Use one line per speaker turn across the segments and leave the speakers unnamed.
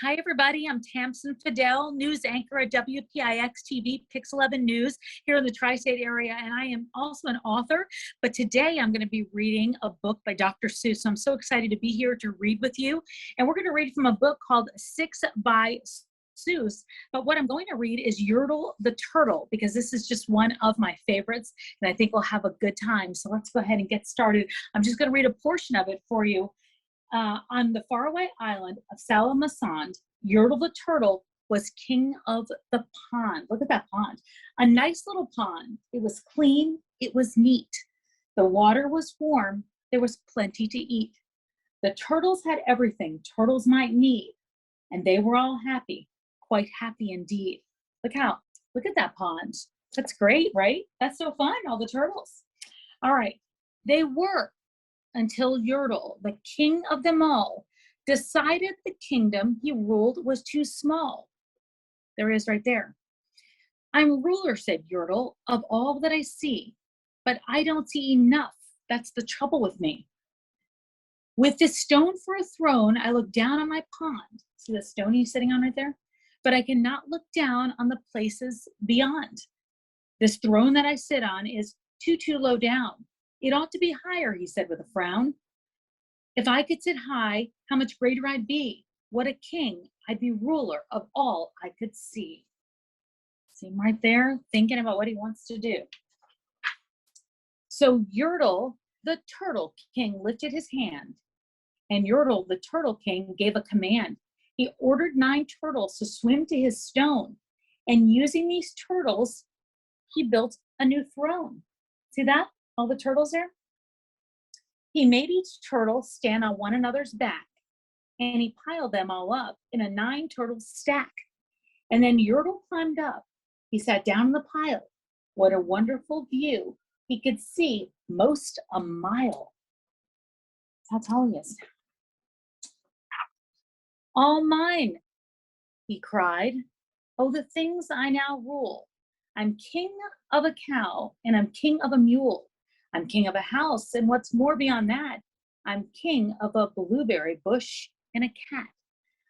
Hi, everybody. I'm Tamsen Fadal, news anchor at WPIX TV, PIX 11 News here in the tri-state area, and I am also an author. But today I'm going to be reading a book by Dr. Seuss. I'm so excited to be here to read with you. And we're going to read from a book called Six by Seuss. But what I'm going to read is Yertle the Turtle, because this is just one of my favorites, and I think we'll have a good time. So let's go ahead and get started. I'm just going to read a portion of it for you. On the faraway island of Salamasand, Yertle the Turtle was king of the pond. Look at that pond. A nice little pond. It was clean. It was neat. The water was warm. There was plenty to eat. The turtles had everything turtles might need, and they were all happy, quite happy indeed. Look at that pond. That's great, right? That's so fun, all the turtles. All right, they were until Yertle, the king of them all, decided the kingdom he ruled was too small. There it is right there. I'm ruler, said Yertle, of all that I see, but I don't see enough. That's the trouble with me. With this stone for a throne, I look down on my pond. See the stone he's sitting on right there? But I cannot look down on the places beyond. This throne that I sit on is too low down. It ought to be higher, he said with a frown. If I could sit high, how much greater I'd be. What a king, I'd be ruler of all I could see. See him right there, thinking about what he wants to do. So Yertle, the Turtle King, lifted his hand, and Yertle, the Turtle King, gave a command. He ordered 9 turtles to swim to his stone, and using these turtles, he built a new throne. See that? All the turtles there? He made each turtle stand on one another's back, and he piled them all up in a 9 turtle stack. And then Yertle climbed up. He sat down in the pile. What a wonderful view. He could see most a mile. That's how tall he is. All mine, he cried. Oh, the things I now rule. I'm king of a cow, and I'm king of a mule. I'm king of a house, and what's more beyond that, I'm king of a blueberry bush and a cat.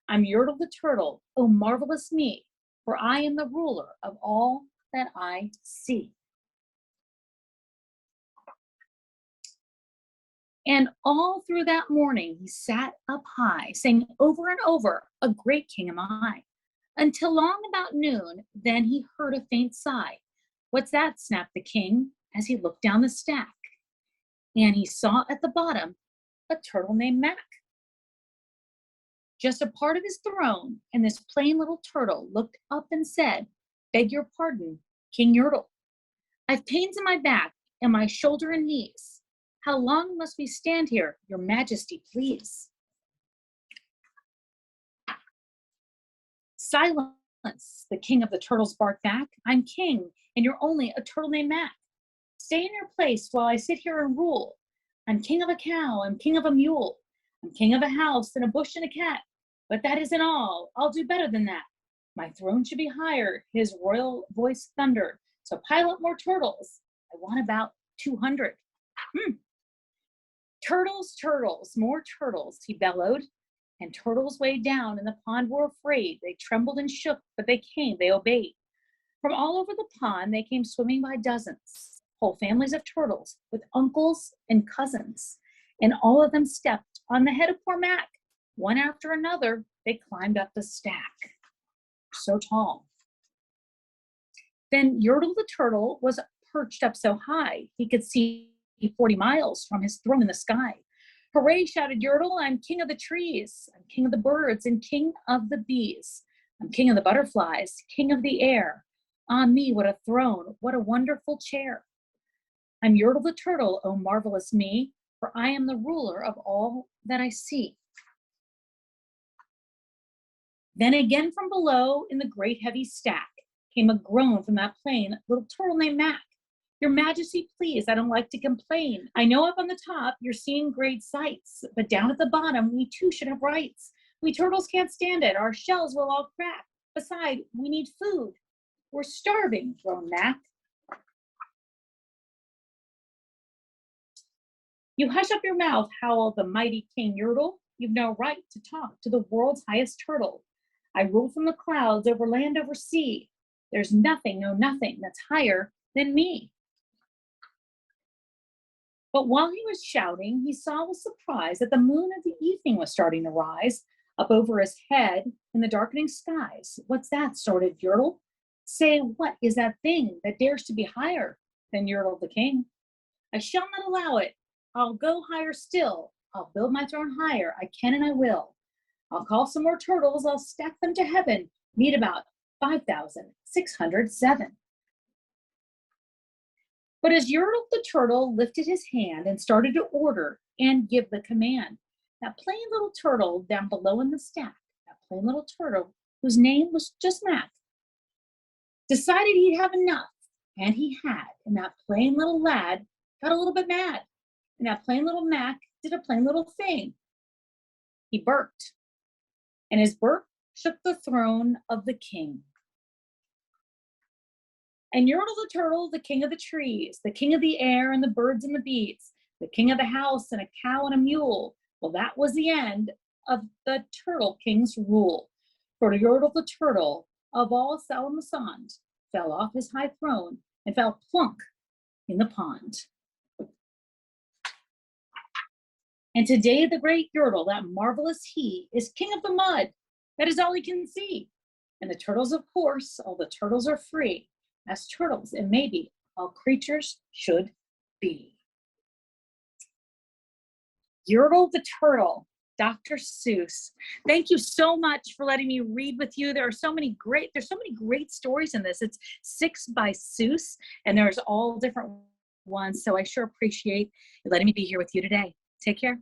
I'm Yertle the Turtle, oh marvelous me, for I am the ruler of all that I see. And all through that morning, he sat up high, saying over and over, a great king am I. Until long about noon, then he heard a faint sigh. What's that? Snapped the king as he looked down the stack. And he saw at the bottom a turtle named Mac. Just a part of his throne, and this plain little turtle looked up and said, beg your pardon, King Yertle. I've pains in my back and my shoulder and knees. How long must we stand here, your majesty, please? Silence, the king of the turtles barked back. I'm king, and you're only a turtle named Mac. Stay in your place while I sit here and rule. I'm king of a cow, I'm king of a mule. I'm king of a house and a bush and a cat. But that isn't all. I'll do better than that. My throne should be higher, his royal voice thundered. So pile up more turtles. I want about 200. Turtles, turtles, more turtles, he bellowed. And turtles way down in the pond were afraid. They trembled and shook, but they came, they obeyed. From all over the pond, they came swimming by dozens. Whole families of turtles with uncles and cousins. And all of them stepped on the head of poor Mac. One after another, they climbed up the stack. So tall. Then Yertle the Turtle was perched up so high, he could see 40 miles from his throne in the sky. Hooray, shouted Yertle, I'm king of the trees. I'm king of the birds and king of the bees. I'm king of the butterflies, king of the air. Ah me, what a throne, what a wonderful chair. I'm Yertle the Turtle, oh marvelous me, for I am the ruler of all that I see. Then again from below in the great heavy stack came a groan from that plain little turtle named Mac. Your majesty, please, I don't like to complain. I know up on the top you're seeing great sights, but down at the bottom we too should have rights. We turtles can't stand it, our shells will all crack. Besides, we need food. We're starving, groaned Mac. You hush up your mouth, howled the mighty King Yertle. You've no right to talk to the world's highest turtle. I rule from the clouds, over land, over sea. There's nothing, no nothing, that's higher than me. But while he was shouting, he saw with surprise that the moon of the evening was starting to rise up over his head in the darkening skies. What's that? Snorted Yertle. Say, what is that thing that dares to be higher than Yertle the king? I shall not allow it. I'll go higher still. I'll build my throne higher. I can and I will. I'll call some more turtles. I'll stack them to heaven. Need about 5,607. But as Yertle the turtle lifted his hand and started to order and give the command, that plain little turtle down below in the stack, that plain little turtle whose name was just Mac, decided he'd have enough, and he had, and that plain little lad got a little bit mad, and that plain little Mac did a plain little thing. He burped, and his burp shook the throne of the king. And Yertle the turtle, the king of the trees, the king of the air and the birds and the beasts, the king of the house and a cow and a mule. Well, that was the end of the turtle king's rule. For Yertle the turtle of all Salamasond fell off his high throne and fell plunk in the pond. And today the great Yertle, that marvelous he, is king of the mud. That is all he can see. And the turtles, of course, all the turtles are free, as turtles and maybe all creatures should be. Yertle the Turtle, Dr. Seuss. Thank you so much for letting me read with you. There's so many great stories in this. It's 6 by Seuss, and there's all different ones. So I sure appreciate you letting me be here with you today. Take care.